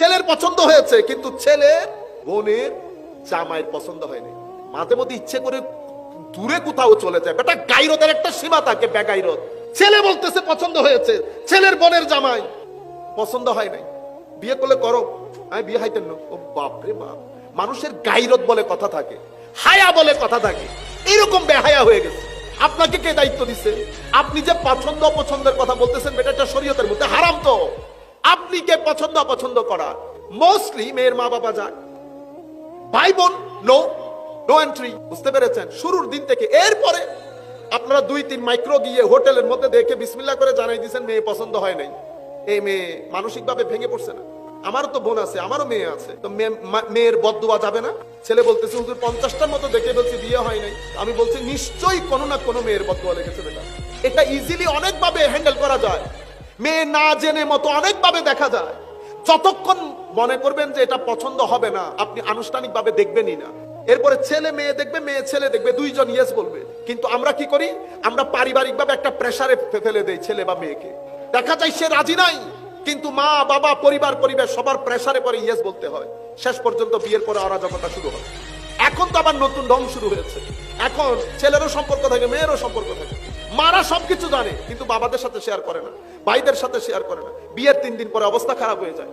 ছেলের পছন্দ হয়েছে, কিন্তু ছেলের বোনের জামাইয়ের পছন্দ হয়নি। মাঝে মধ্যে ইচ্ছে করে দূরে কোথাও চলে যায়। বেটা গাইরতের একটা সীমা থাকে, বেগাইরত। ছেলে বলতেছে পছন্দ হয়েছে, ছেলের বোনের জামাই পছন্দ হয় নাই, বিয়ে করলে করো। আমি বিয়ে হাইতেন না। ও বাপ রে বাপ, মানুষের গাইরত বলে কথা থাকে, হায়া বলে কথা থাকে, এরকম বেহায়া হয়ে গেছে। আপনাকে কে দায়িত্ব দিচ্ছে? আপনি যে পছন্দ অপছন্দের কথা বলতেছেন, এটা শরীয়তের মধ্যে হারাম। তো আপনি কে পছন্দ অপছন্দ করা? মোস্টলি মেয়ের মা বাবা যায়, ভাই বোন নো এন্ট্রি। বুঝতে পেরেছেন? শুরুর দিন থেকে। এরপরে আপনারা 2-3 মাইক্রো গিয়ে হোটেলের মধ্যে দেখে বিসমিল্লাহ করে জানাই দিয়েছেন মেয়ে পছন্দ হয় নাই। এই মেয়ে মানসিক ভাবে ভেঙে পড়ছে না? আমারও তো বোন আছে, আমারও মেয়ে আছে, তো মেয়ের বদদুয়া যাবে না? ছেলে বলতেছে হুজুর 50টার মতো দেখে বলছি বিয়ে হয় নাই। আমি বলছি নিশ্চয়ই কোনো না কোনো মেয়ের বদদুয়া লেগেছে বেটা। এটা ইজিলি অনেকভাবে হ্যান্ডেল করা যায়, মেয়ে না জেনে মতো অনেকভাবে দেখা যায়। যতক্ষণ মনে করবেন যে এটা পছন্দ হবে না, আপনি আনুষ্ঠানিক ভাবে দেখবেনই না। এরপরে ছেলে মেয়ে দেখবে, মেয়ে ছেলে দেখবে, দুইজন ইয়েস বলবে। কিন্তু আমরা কি করি? আমরা পারিবারিক ভাবে একটা প্রেসারে ফেলে দেই ছেলে বা মেয়েকে। দেখা যায় সে রাজি নাই, কিন্তু মা বাবা পরিবার সবার প্রেসারে পরে ইয়েস বলতে হয়। শেষ পর্যন্ত বিয়ের পরে অরাজকতা শুরু হয়। এখন তো আবার নতুন ঢং শুরু হয়েছে। এখন ছেলেরও সম্পর্ক থাকে, মেয়েরও সম্পর্ক থাকে। মারা সবকিছু জানে, কিন্তু বাবাদের সাথে শেয়ার করে না, ভাইদের সাথে শেয়ার করে না। বিয়ের 3 দিন পরে অবস্থা খারাপ হয়ে যায়।